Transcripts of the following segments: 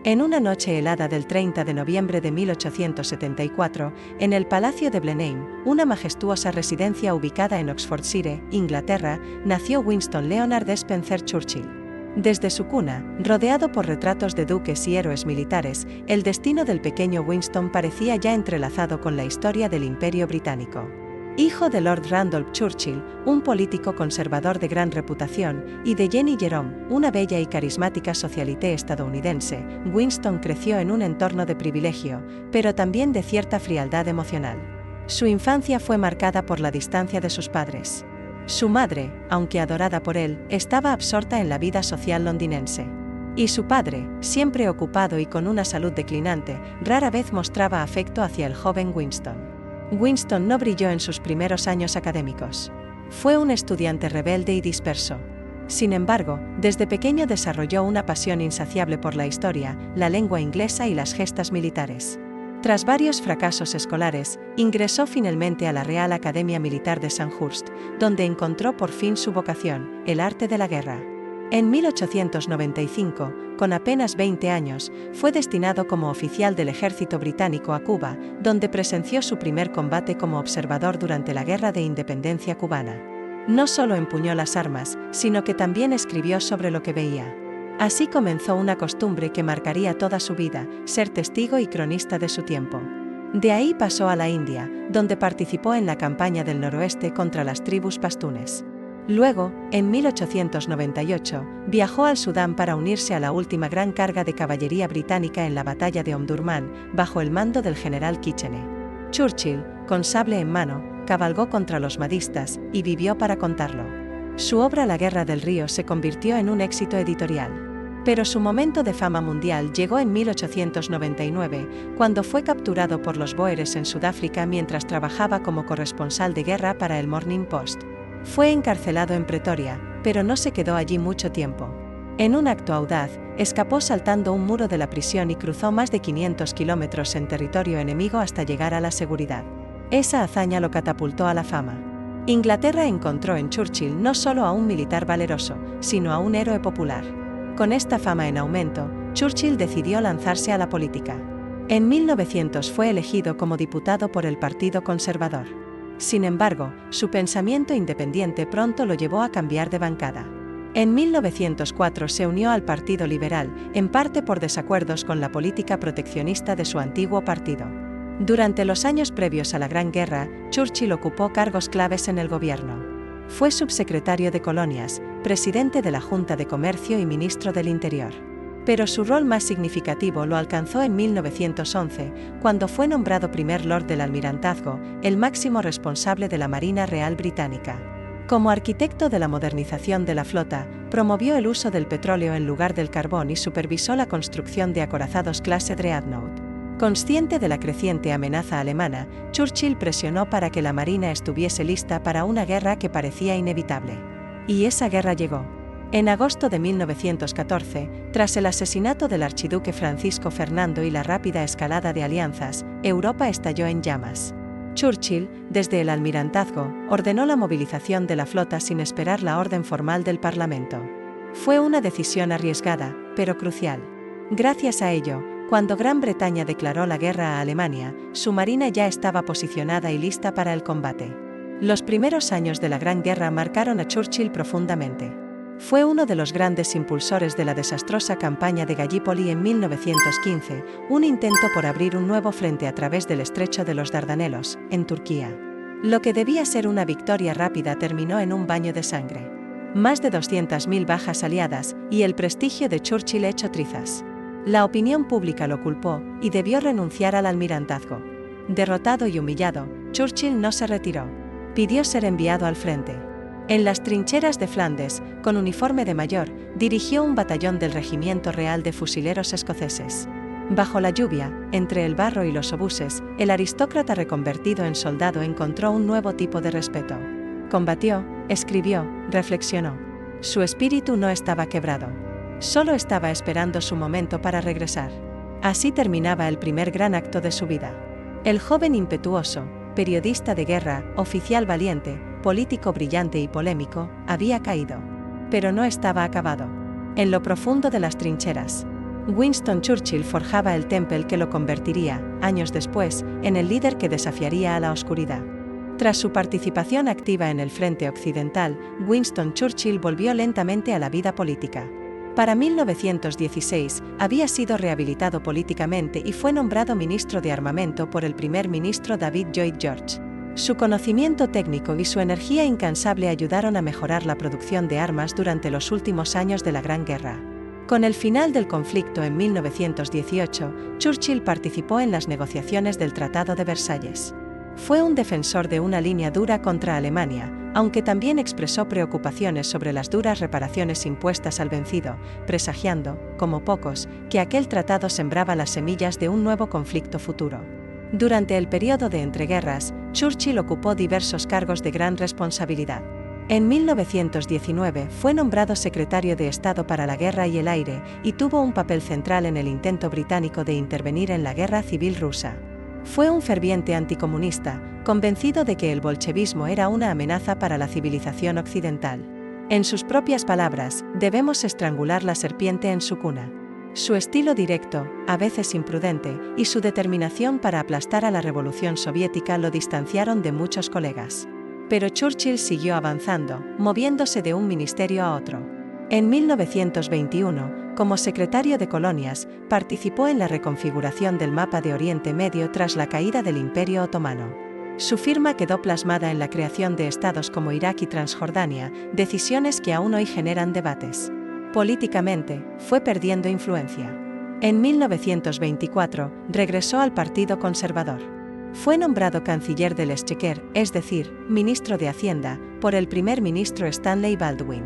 En una noche helada del 30 de noviembre de 1874, en el Palacio de Blenheim, una majestuosa residencia ubicada en Oxfordshire, Inglaterra, nació Winston Leonard Spencer Churchill. Desde su cuna, rodeado por retratos de duques y héroes militares, el destino del pequeño Winston parecía ya entrelazado con la historia del Imperio Británico. Hijo de Lord Randolph Churchill, un político conservador de gran reputación, y de Jenny Jerome, una bella y carismática socialité estadounidense, Winston creció en un entorno de privilegio, pero también de cierta frialdad emocional. Su infancia fue marcada por la distancia de sus padres. Su madre, aunque adorada por él, estaba absorta en la vida social londinense. Y su padre, siempre ocupado y con una salud declinante, rara vez mostraba afecto hacia el joven Winston. Winston no brilló en sus primeros años académicos. Fue un estudiante rebelde y disperso. Sin embargo, desde pequeño desarrolló una pasión insaciable por la historia, la lengua inglesa y las gestas militares. Tras varios fracasos escolares, ingresó finalmente a la Real Academia Militar de Sandhurst, donde encontró por fin su vocación, el arte de la guerra. En 1895, con apenas 20 años, fue destinado como oficial del ejército británico a Cuba, donde presenció su primer combate como observador durante la Guerra de Independencia cubana. No solo empuñó las armas, sino que también escribió sobre lo que veía. Así comenzó una costumbre que marcaría toda su vida, ser testigo y cronista de su tiempo. De ahí pasó a la India, donde participó en la campaña del noroeste contra las tribus pastunes. Luego, en 1898, viajó al Sudán para unirse a la última gran carga de caballería británica en la batalla de Omdurmán, bajo el mando del general Kitchener. Churchill, con sable en mano, cabalgó contra los mahdistas y vivió para contarlo. Su obra La Guerra del Río se convirtió en un éxito editorial. Pero su momento de fama mundial llegó en 1899, cuando fue capturado por los Boeres en Sudáfrica mientras trabajaba como corresponsal de guerra para el Morning Post. Fue encarcelado en Pretoria, pero no se quedó allí mucho tiempo. En un acto audaz, escapó saltando un muro de la prisión y cruzó más de 500 kilómetros en territorio enemigo hasta llegar a la seguridad. Esa hazaña lo catapultó a la fama. Inglaterra encontró en Churchill no solo a un militar valeroso, sino a un héroe popular. Con esta fama en aumento, Churchill decidió lanzarse a la política. En 1900 fue elegido como diputado por el Partido Conservador. Sin embargo, su pensamiento independiente pronto lo llevó a cambiar de bancada. En 1904 se unió al Partido Liberal, en parte por desacuerdos con la política proteccionista de su antiguo partido. Durante los años previos a la Gran Guerra, Churchill ocupó cargos claves en el gobierno. Fue subsecretario de Colonias, presidente de la Junta de Comercio y ministro del Interior. Pero su rol más significativo lo alcanzó en 1911, cuando fue nombrado primer Lord del Almirantazgo, el máximo responsable de la Marina Real Británica. Como arquitecto de la modernización de la flota, promovió el uso del petróleo en lugar del carbón y supervisó la construcción de acorazados clase Dreadnought. Consciente de la creciente amenaza alemana, Churchill presionó para que la Marina estuviese lista para una guerra que parecía inevitable. Y esa guerra llegó. En agosto de 1914, tras el asesinato del archiduque Francisco Fernando y la rápida escalada de alianzas, Europa estalló en llamas. Churchill, desde el Almirantazgo, ordenó la movilización de la flota sin esperar la orden formal del Parlamento. Fue una decisión arriesgada, pero crucial. Gracias a ello, cuando Gran Bretaña declaró la guerra a Alemania, su marina ya estaba posicionada y lista para el combate. Los primeros años de la Gran Guerra marcaron a Churchill profundamente. Fue uno de los grandes impulsores de la desastrosa campaña de Gallipoli en 1915, un intento por abrir un nuevo frente a través del estrecho de los Dardanelos, en Turquía. Lo que debía ser una victoria rápida terminó en un baño de sangre. Más de 200.000 bajas aliadas y el prestigio de Churchill hecho trizas. La opinión pública lo culpó y debió renunciar al almirantazgo. Derrotado y humillado, Churchill no se retiró. Pidió ser enviado al frente. En las trincheras de Flandes, con uniforme de mayor, dirigió un batallón del Regimiento Real de Fusileros escoceses. Bajo la lluvia, entre el barro y los obuses, el aristócrata reconvertido en soldado encontró un nuevo tipo de respeto. Combatió, escribió, reflexionó. Su espíritu no estaba quebrado. Solo estaba esperando su momento para regresar. Así terminaba el primer gran acto de su vida. El joven impetuoso, periodista de guerra, oficial valiente, político brillante y polémico, había caído. Pero no estaba acabado. En lo profundo de las trincheras, Winston Churchill forjaba el temple que lo convertiría, años después, en el líder que desafiaría a la oscuridad. Tras su participación activa en el frente occidental, Winston Churchill volvió lentamente a la vida política. Para 1916, había sido rehabilitado políticamente y fue nombrado ministro de armamento por el primer ministro David Lloyd George. Su conocimiento técnico y su energía incansable ayudaron a mejorar la producción de armas durante los últimos años de la Gran Guerra. Con el final del conflicto en 1918, Churchill participó en las negociaciones del Tratado de Versalles. Fue un defensor de una línea dura contra Alemania, aunque también expresó preocupaciones sobre las duras reparaciones impuestas al vencido, presagiando, como pocos, que aquel tratado sembraba las semillas de un nuevo conflicto futuro. Durante el periodo de entreguerras, Churchill ocupó diversos cargos de gran responsabilidad. En 1919 fue nombrado secretario de Estado para la Guerra y el Aire y tuvo un papel central en el intento británico de intervenir en la Guerra Civil Rusa. Fue un ferviente anticomunista, convencido de que el bolchevismo era una amenaza para la civilización occidental. En sus propias palabras, debemos estrangular la serpiente en su cuna. Su estilo directo, a veces imprudente, y su determinación para aplastar a la revolución soviética lo distanciaron de muchos colegas. Pero Churchill siguió avanzando, moviéndose de un ministerio a otro. En 1921, como secretario de Colonias, participó en la reconfiguración del mapa de Oriente Medio tras la caída del Imperio Otomano. Su firma quedó plasmada en la creación de estados como Irak y Transjordania, decisiones que aún hoy generan debates. Políticamente, fue perdiendo influencia. En 1924, regresó al Partido Conservador. Fue nombrado canciller del Exchequer, es decir, ministro de Hacienda, por el primer ministro Stanley Baldwin.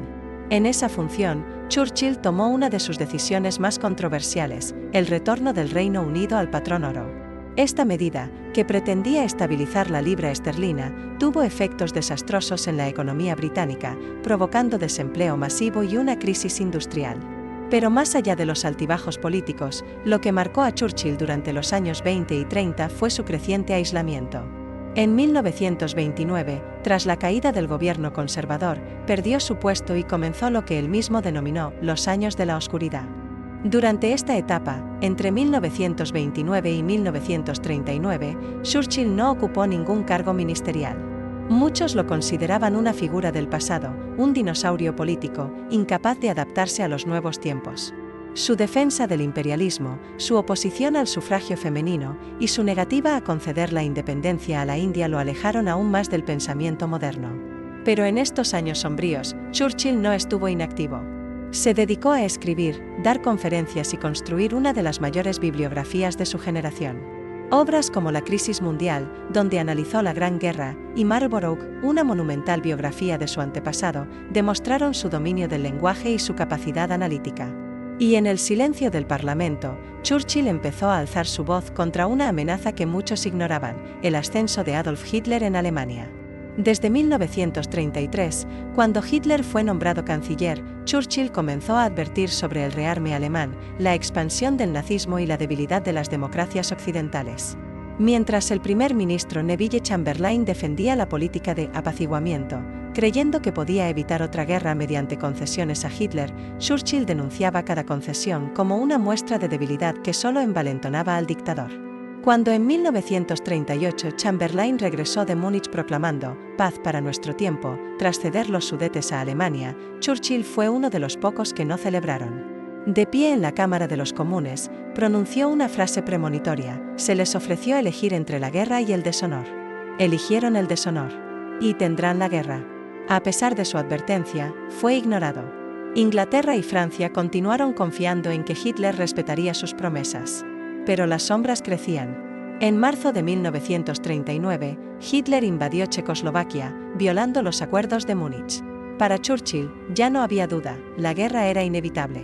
En esa función, Churchill tomó una de sus decisiones más controversiales, el retorno del Reino Unido al patrón oro. Esta medida, que pretendía estabilizar la libra esterlina, tuvo efectos desastrosos en la economía británica, provocando desempleo masivo y una crisis industrial. Pero más allá de los altibajos políticos, lo que marcó a Churchill durante los años 20 y 30 fue su creciente aislamiento. En 1929, tras la caída del gobierno conservador, perdió su puesto y comenzó lo que él mismo denominó los años de la oscuridad. Durante esta etapa, entre 1929 y 1939, Churchill no ocupó ningún cargo ministerial. Muchos lo consideraban una figura del pasado, un dinosaurio político, incapaz de adaptarse a los nuevos tiempos. Su defensa del imperialismo, su oposición al sufragio femenino y su negativa a conceder la independencia a la India lo alejaron aún más del pensamiento moderno. Pero en estos años sombríos, Churchill no estuvo inactivo. Se dedicó a escribir, dar conferencias y construir una de las mayores bibliografías de su generación. Obras como La crisis mundial, donde analizó la Gran Guerra, y Marlborough, una monumental biografía de su antepasado, demostraron su dominio del lenguaje y su capacidad analítica. Y en el silencio del Parlamento, Churchill empezó a alzar su voz contra una amenaza que muchos ignoraban, el ascenso de Adolf Hitler en Alemania. Desde 1933, cuando Hitler fue nombrado canciller, Churchill comenzó a advertir sobre el rearme alemán, la expansión del nazismo y la debilidad de las democracias occidentales. Mientras el primer ministro Neville Chamberlain defendía la política de apaciguamiento, creyendo que podía evitar otra guerra mediante concesiones a Hitler, Churchill denunciaba cada concesión como una muestra de debilidad que solo envalentonaba al dictador. Cuando en 1938 Chamberlain regresó de Múnich proclamando «paz para nuestro tiempo», tras ceder los Sudetes a Alemania, Churchill fue uno de los pocos que no celebraron. De pie en la Cámara de los Comunes, pronunció una frase premonitoria: se les ofreció elegir entre la guerra y el deshonor. Eligieron el deshonor. Y tendrán la guerra. A pesar de su advertencia, fue ignorado. Inglaterra y Francia continuaron confiando en que Hitler respetaría sus promesas. Pero las sombras crecían. En marzo de 1939, Hitler invadió Checoslovaquia, violando los acuerdos de Múnich. Para Churchill, ya no había duda, la guerra era inevitable.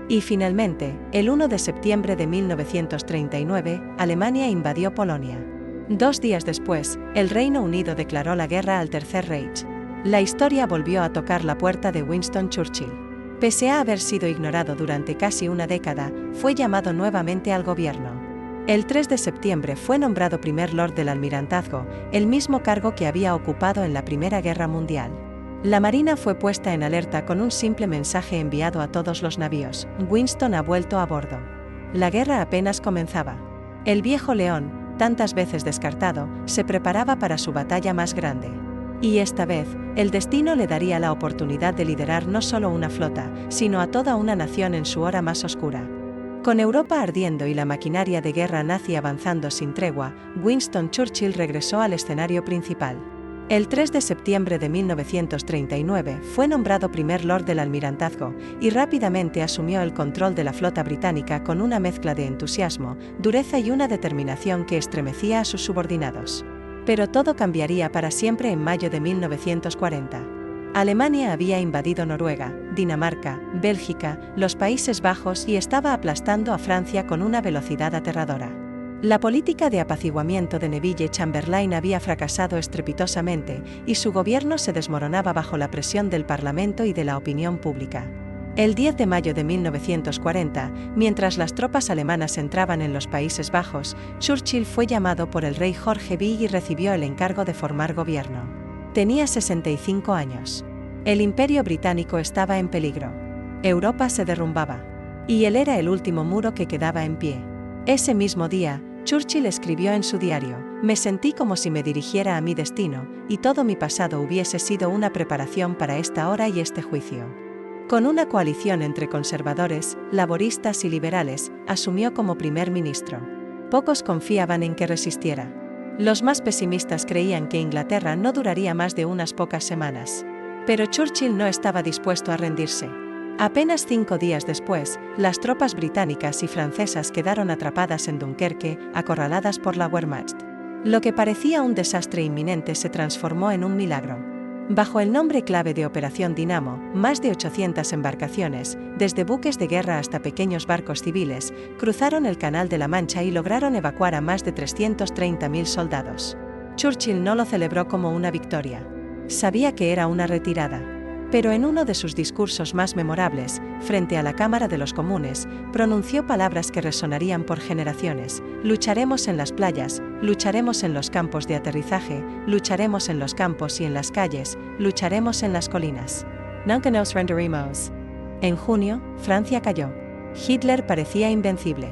Y finalmente, el 1 de septiembre de 1939, Alemania invadió Polonia. 2 días después, el Reino Unido declaró la guerra al Tercer Reich. La historia volvió a tocar la puerta de Winston Churchill. Pese a haber sido ignorado durante casi una década, fue llamado nuevamente al gobierno. El 3 de septiembre fue nombrado primer lord del almirantazgo, el mismo cargo que había ocupado en la Primera Guerra Mundial. La Marina fue puesta en alerta con un simple mensaje enviado a todos los navíos: Winston ha vuelto a bordo. La guerra apenas comenzaba. El viejo león, tantas veces descartado, se preparaba para su batalla más grande. Y esta vez, el destino le daría la oportunidad de liderar no solo una flota, sino a toda una nación en su hora más oscura. Con Europa ardiendo y la maquinaria de guerra nazi avanzando sin tregua, Winston Churchill regresó al escenario principal. El 3 de septiembre de 1939 fue nombrado primer Lord del Almirantazgo y rápidamente asumió el control de la flota británica con una mezcla de entusiasmo, dureza y una determinación que estremecía a sus subordinados. Pero todo cambiaría para siempre en mayo de 1940. Alemania había invadido Noruega, Dinamarca, Bélgica, los Países Bajos y estaba aplastando a Francia con una velocidad aterradora. La política de apaciguamiento de Neville Chamberlain había fracasado estrepitosamente y su gobierno se desmoronaba bajo la presión del Parlamento y de la opinión pública. El 10 de mayo de 1940, mientras las tropas alemanas entraban en los Países Bajos, Churchill fue llamado por el rey Jorge V y recibió el encargo de formar gobierno. Tenía 65 años. El Imperio Británico estaba en peligro. Europa se derrumbaba. Y él era el último muro que quedaba en pie. Ese mismo día, Churchill escribió en su diario: «Me sentí como si me dirigiera a mi destino, y todo mi pasado hubiese sido una preparación para esta hora y este juicio». Con una coalición entre conservadores, laboristas y liberales, asumió como primer ministro. Pocos confiaban en que resistiera. Los más pesimistas creían que Inglaterra no duraría más de unas pocas semanas. Pero Churchill no estaba dispuesto a rendirse. Apenas 5 días después, las tropas británicas y francesas quedaron atrapadas en Dunkerque, acorraladas por la Wehrmacht. Lo que parecía un desastre inminente se transformó en un milagro. Bajo el nombre clave de Operación Dinamo, más de 800 embarcaciones, desde buques de guerra hasta pequeños barcos civiles, cruzaron el Canal de la Mancha y lograron evacuar a más de 330.000 soldados. Churchill no lo celebró como una victoria. Sabía que era una retirada. Pero en uno de sus discursos más memorables, frente a la Cámara de los Comunes, pronunció palabras que resonarían por generaciones: lucharemos en las playas, lucharemos en los campos de aterrizaje, lucharemos en los campos y en las calles, lucharemos en las colinas. Nunca nos rendiremos. En junio, Francia cayó. Hitler parecía invencible.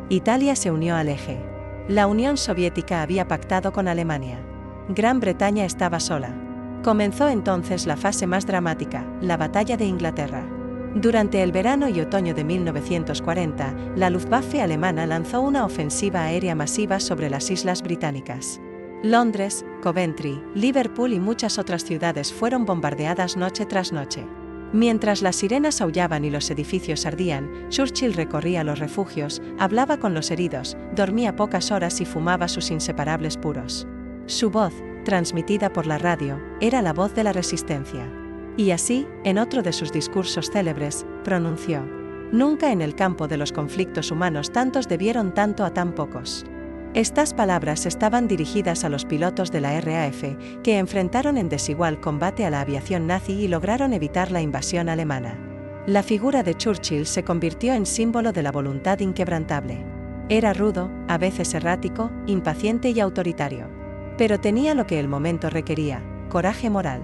Italia se unió al eje. La Unión Soviética había pactado con Alemania. Gran Bretaña estaba sola. Comenzó entonces la fase más dramática, la Batalla de Inglaterra. Durante el verano y otoño de 1940, la Luftwaffe alemana lanzó una ofensiva aérea masiva sobre las islas británicas. Londres, Coventry, Liverpool y muchas otras ciudades fueron bombardeadas noche tras noche. Mientras las sirenas aullaban y los edificios ardían, Churchill recorría los refugios, hablaba con los heridos, dormía pocas horas y fumaba sus inseparables puros. Su voz, transmitida por la radio, era la voz de la resistencia. Y así, en otro de sus discursos célebres, pronunció: «Nunca en el campo de los conflictos humanos tantos debieron tanto a tan pocos». Estas palabras estaban dirigidas a los pilotos de la RAF, que enfrentaron en desigual combate a la aviación nazi y lograron evitar la invasión alemana. La figura de Churchill se convirtió en símbolo de la voluntad inquebrantable. Era rudo, a veces errático, impaciente y autoritario. Pero tenía lo que el momento requería: coraje moral.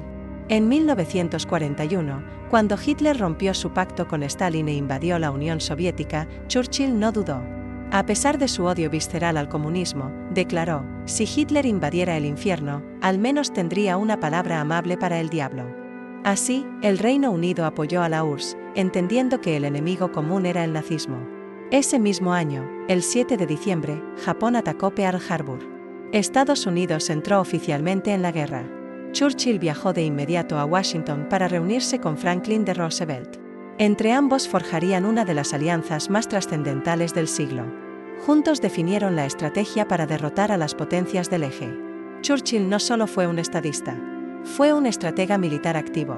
En 1941, cuando Hitler rompió su pacto con Stalin e invadió la Unión Soviética, Churchill no dudó. A pesar de su odio visceral al comunismo, declaró: «Si Hitler invadiera el infierno, al menos tendría una palabra amable para el diablo». Así, el Reino Unido apoyó a la URSS, entendiendo que el enemigo común era el nazismo. Ese mismo año, el 7 de diciembre, Japón atacó Pearl Harbor. Estados Unidos entró oficialmente en la guerra. Churchill viajó de inmediato a Washington para reunirse con Franklin D. Roosevelt. Entre ambos forjarían una de las alianzas más trascendentales del siglo. Juntos definieron la estrategia para derrotar a las potencias del eje. Churchill no solo fue un estadista, fue un estratega militar activo.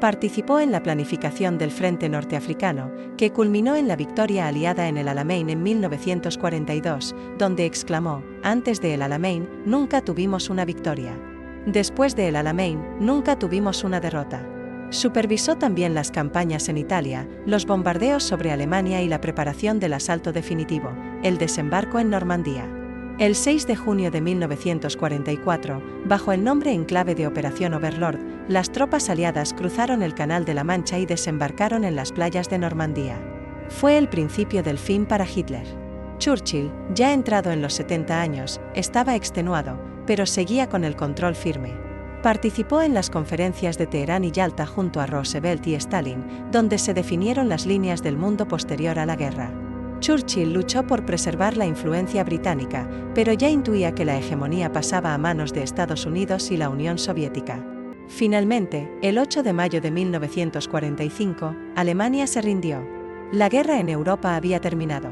Participó en la planificación del Frente Norteafricano, que culminó en la victoria aliada en el Alamein en 1942, donde exclamó: «Antes de el Alamein, nunca tuvimos una victoria. Después de el Alamein, nunca tuvimos una derrota». Supervisó también las campañas en Italia, los bombardeos sobre Alemania y la preparación del asalto definitivo, el desembarco en Normandía. El 6 de junio de 1944, bajo el nombre en clave de Operación Overlord, las tropas aliadas cruzaron el Canal de la Mancha y desembarcaron en las playas de Normandía. Fue el principio del fin para Hitler. Churchill, ya entrado en los 70 años, estaba extenuado, pero seguía con el control firme. Participó en las conferencias de Teherán y Yalta junto a Roosevelt y Stalin, donde se definieron las líneas del mundo posterior a la guerra. Churchill luchó por preservar la influencia británica, pero ya intuía que la hegemonía pasaba a manos de Estados Unidos y la Unión Soviética. Finalmente, el 8 de mayo de 1945, Alemania se rindió. La guerra en Europa había terminado.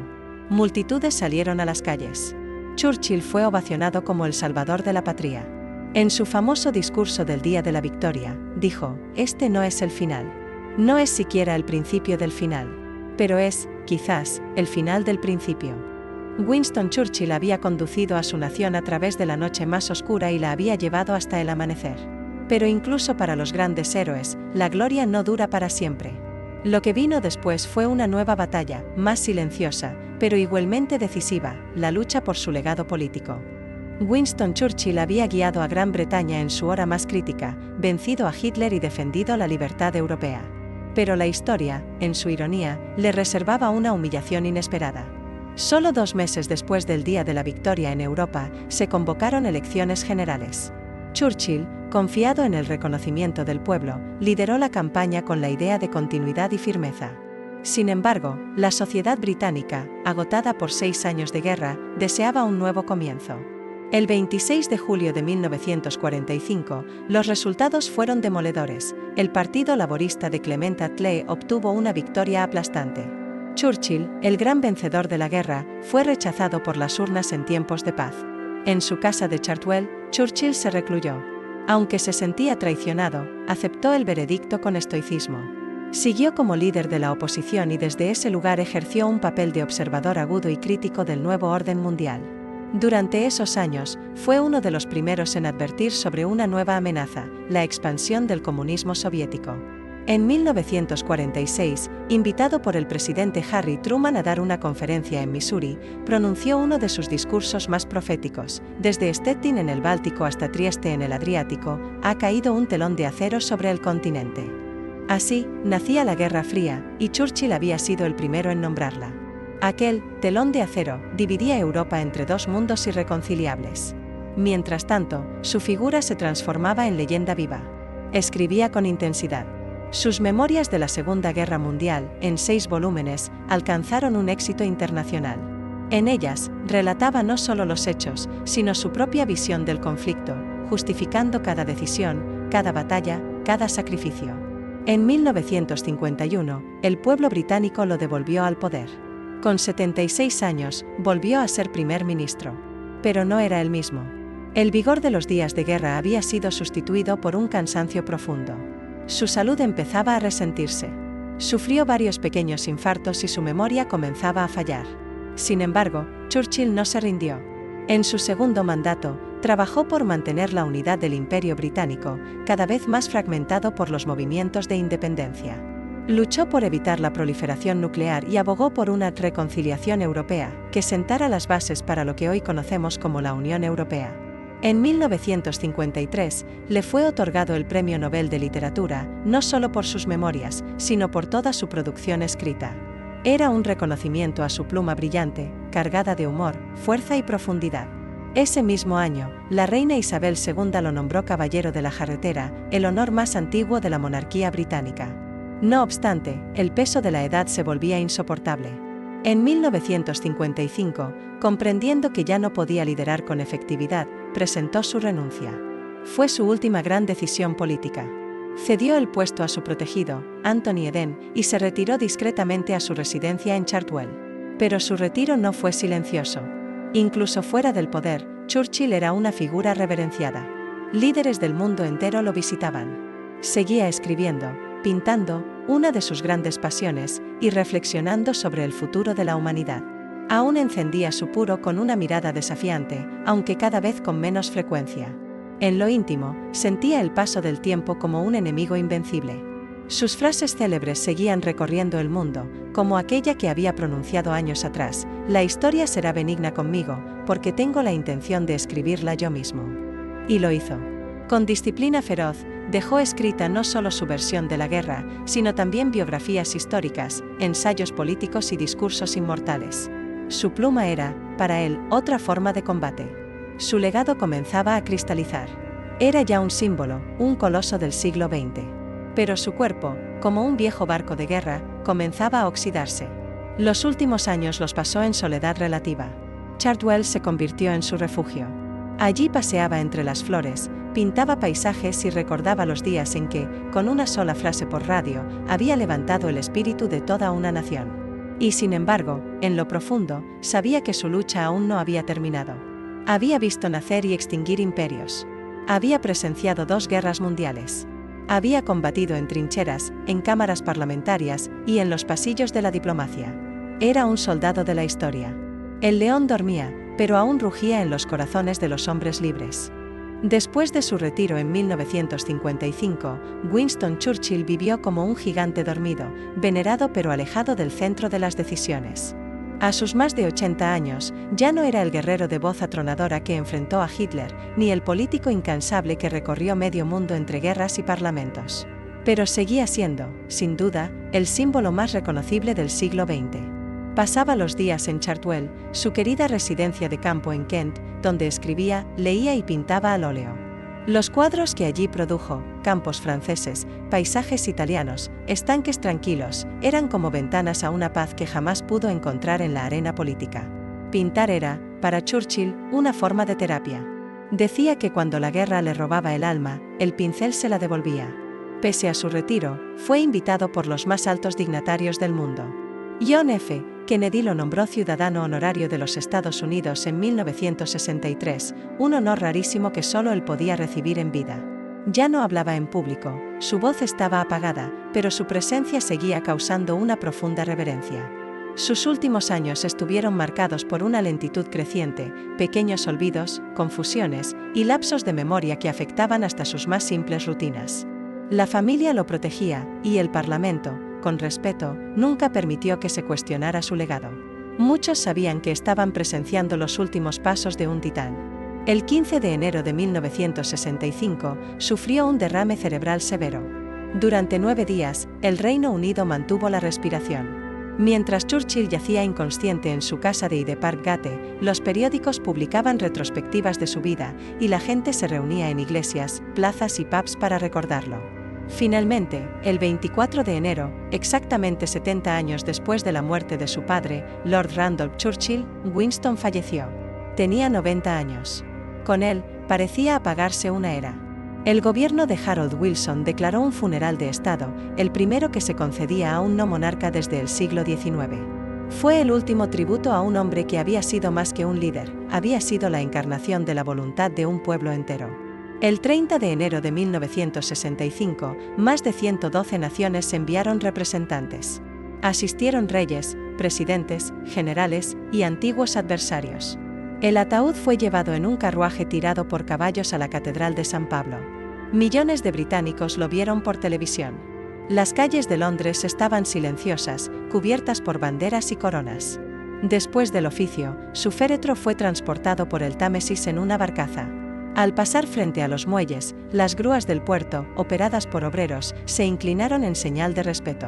Multitudes salieron a las calles. Churchill fue ovacionado como el salvador de la patria. En su famoso discurso del Día de la Victoria, dijo: "Este no es el final. No es siquiera el principio del final. Pero es, quizás, el final del principio". Winston Churchill había conducido a su nación a través de la noche más oscura y la había llevado hasta el amanecer. Pero incluso para los grandes héroes, la gloria no dura para siempre. Lo que vino después fue una nueva batalla, más silenciosa, pero igualmente decisiva, la lucha por su legado político. Winston Churchill había guiado a Gran Bretaña en su hora más crítica, vencido a Hitler y defendido la libertad europea. Pero la historia, en su ironía, le reservaba una humillación inesperada. Solo 2 meses después del Día de la Victoria en Europa, se convocaron elecciones generales. Churchill, confiado en el reconocimiento del pueblo, lideró la campaña con la idea de continuidad y firmeza. Sin embargo, la sociedad británica, agotada por 6 años de guerra, deseaba un nuevo comienzo. El 26 de julio de 1945, los resultados fueron demoledores. El Partido Laborista de Clement Attlee obtuvo una victoria aplastante. Churchill, el gran vencedor de la guerra, fue rechazado por las urnas en tiempos de paz. En su casa de Chartwell, Churchill se recluyó. Aunque se sentía traicionado, aceptó el veredicto con estoicismo. Siguió como líder de la oposición y desde ese lugar ejerció un papel de observador agudo y crítico del nuevo orden mundial. Durante esos años, fue uno de los primeros en advertir sobre una nueva amenaza, la expansión del comunismo soviético. En 1946, invitado por el presidente Harry Truman a dar una conferencia en Missouri, pronunció uno de sus discursos más proféticos: "Desde Stettin en el Báltico hasta Trieste en el Adriático, ha caído un telón de acero sobre el continente". Así, nacía la Guerra Fría, y Churchill había sido el primero en nombrarla. Aquel telón de acero dividía Europa entre 2 mundos irreconciliables. Mientras tanto, su figura se transformaba en leyenda viva. Escribía con intensidad. Sus memorias de la Segunda Guerra Mundial, en 6 volúmenes, alcanzaron un éxito internacional. En ellas, relataba no solo los hechos, sino su propia visión del conflicto, justificando cada decisión, cada batalla, cada sacrificio. En 1951, el pueblo británico lo devolvió al poder. Con 76 años, volvió a ser primer ministro. Pero no era el mismo. El vigor de los días de guerra había sido sustituido por un cansancio profundo. Su salud empezaba a resentirse. Sufrió varios pequeños infartos y su memoria comenzaba a fallar. Sin embargo, Churchill no se rindió. En su segundo mandato, trabajó por mantener la unidad del Imperio británico, cada vez más fragmentado por los movimientos de independencia. Luchó por evitar la proliferación nuclear y abogó por una reconciliación europea, que sentara las bases para lo que hoy conocemos como la Unión Europea. En 1953, le fue otorgado el Premio Nobel de Literatura, no solo por sus memorias, sino por toda su producción escrita. Era un reconocimiento a su pluma brillante, cargada de humor, fuerza y profundidad. Ese mismo año, la reina Isabel II lo nombró Caballero de la Jarretera, el honor más antiguo de la monarquía británica. No obstante, el peso de la edad se volvía insoportable. En 1955, comprendiendo que ya no podía liderar con efectividad, presentó su renuncia. Fue su última gran decisión política. Cedió el puesto a su protegido, Anthony Eden, y se retiró discretamente a su residencia en Chartwell. Pero su retiro no fue silencioso. Incluso fuera del poder, Churchill era una figura reverenciada. Líderes del mundo entero lo visitaban. Seguía escribiendo, pintando, una de sus grandes pasiones, y reflexionando sobre el futuro de la humanidad. Aún encendía su puro con una mirada desafiante, aunque cada vez con menos frecuencia. En lo íntimo, sentía el paso del tiempo como un enemigo invencible. Sus frases célebres seguían recorriendo el mundo, como aquella que había pronunciado años atrás: "La historia será benigna conmigo, porque tengo la intención de escribirla yo mismo". Y lo hizo. Con disciplina feroz, dejó escrita no solo su versión de la guerra, sino también biografías históricas, ensayos políticos y discursos inmortales. Su pluma era, para él, otra forma de combate. Su legado comenzaba a cristalizar. Era ya un símbolo, un coloso del siglo XX. Pero su cuerpo, como un viejo barco de guerra, comenzaba a oxidarse. Los últimos años los pasó en soledad relativa. Chartwell se convirtió en su refugio. Allí paseaba entre las flores, pintaba paisajes y recordaba los días en que, con una sola frase por radio, había levantado el espíritu de toda una nación. Y sin embargo, en lo profundo, sabía que su lucha aún no había terminado. Había visto nacer y extinguir imperios. Había presenciado 2 guerras mundiales. Había combatido en trincheras, en cámaras parlamentarias y en los pasillos de la diplomacia. Era un soldado de la historia. El león dormía, pero aún rugía en los corazones de los hombres libres. Después de su retiro en 1955, Winston Churchill vivió como un gigante dormido, venerado pero alejado del centro de las decisiones. A sus más de 80 años, ya no era el guerrero de voz atronadora que enfrentó a Hitler, ni el político incansable que recorrió medio mundo entre guerras y parlamentos. Pero seguía siendo, sin duda, el símbolo más reconocible del siglo XX. Pasaba los días en Chartwell, su querida residencia de campo en Kent, donde escribía, leía y pintaba al óleo. Los cuadros que allí produjo, campos franceses, paisajes italianos, estanques tranquilos, eran como ventanas a una paz que jamás pudo encontrar en la arena política. Pintar era, para Churchill, una forma de terapia. Decía que cuando la guerra le robaba el alma, el pincel se la devolvía. Pese a su retiro, fue invitado por los más altos dignatarios del mundo. John F. Kennedy lo nombró ciudadano honorario de los Estados Unidos en 1963, un honor rarísimo que solo él podía recibir en vida. Ya no hablaba en público, su voz estaba apagada, pero su presencia seguía causando una profunda reverencia. Sus últimos años estuvieron marcados por una lentitud creciente, pequeños olvidos, confusiones y lapsos de memoria que afectaban hasta sus más simples rutinas. La familia lo protegía, y el Parlamento, con respeto, nunca permitió que se cuestionara su legado. Muchos sabían que estaban presenciando los últimos pasos de un titán. El 15 de enero de 1965, sufrió un derrame cerebral severo. Durante 9 días, el Reino Unido mantuvo la respiración. Mientras Churchill yacía inconsciente en su casa de Hyde Park Gate, los periódicos publicaban retrospectivas de su vida, y la gente se reunía en iglesias, plazas y pubs para recordarlo. Finalmente, el 24 de enero, exactamente 70 años después de la muerte de su padre, Lord Randolph Churchill, Winston falleció. Tenía 90 años. Con él, parecía apagarse una era. El gobierno de Harold Wilson declaró un funeral de Estado, el primero que se concedía a un no monarca desde el siglo XIX. Fue el último tributo a un hombre que había sido más que un líder, había sido la encarnación de la voluntad de un pueblo entero. El 30 de enero de 1965, más de 112 naciones enviaron representantes. Asistieron reyes, presidentes, generales y antiguos adversarios. El ataúd fue llevado en un carruaje tirado por caballos a la Catedral de San Pablo. Millones de británicos lo vieron por televisión. Las calles de Londres estaban silenciosas, cubiertas por banderas y coronas. Después del oficio, su féretro fue transportado por el Támesis en una barcaza. Al pasar frente a los muelles, las grúas del puerto, operadas por obreros, se inclinaron en señal de respeto.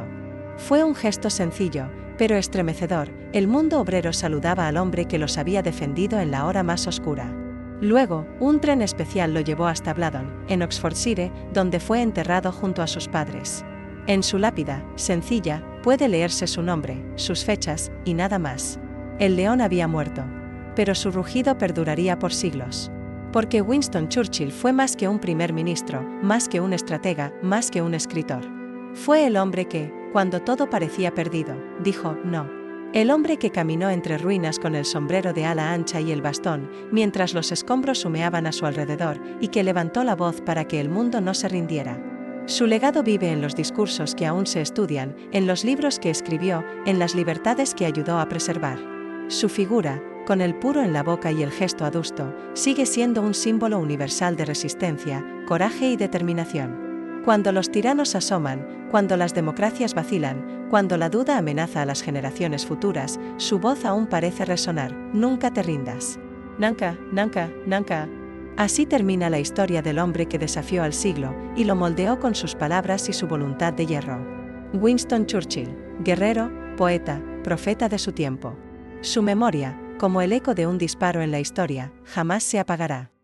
Fue un gesto sencillo, pero estremecedor. El mundo obrero saludaba al hombre que los había defendido en la hora más oscura. Luego, un tren especial lo llevó hasta Bladon, en Oxfordshire, donde fue enterrado junto a sus padres. En su lápida, sencilla, puede leerse su nombre, sus fechas, y nada más. El león había muerto. Pero su rugido perduraría por siglos. Porque Winston Churchill fue más que un primer ministro, más que un estratega, más que un escritor. Fue el hombre que, cuando todo parecía perdido, dijo no. El hombre que caminó entre ruinas con el sombrero de ala ancha y el bastón, mientras los escombros humeaban a su alrededor, y que levantó la voz para que el mundo no se rindiera. Su legado vive en los discursos que aún se estudian, en los libros que escribió, en las libertades que ayudó a preservar. Su figura, con el puro en la boca y el gesto adusto, sigue siendo un símbolo universal de resistencia, coraje y determinación. Cuando los tiranos asoman, cuando las democracias vacilan, cuando la duda amenaza a las generaciones futuras, su voz aún parece resonar: nunca te rindas. Nunca, nunca, nunca. Así termina la historia del hombre que desafió al siglo y lo moldeó con sus palabras y su voluntad de hierro. Winston Churchill, guerrero, poeta, profeta de su tiempo. Su memoria, como el eco de un disparo en la historia, jamás se apagará.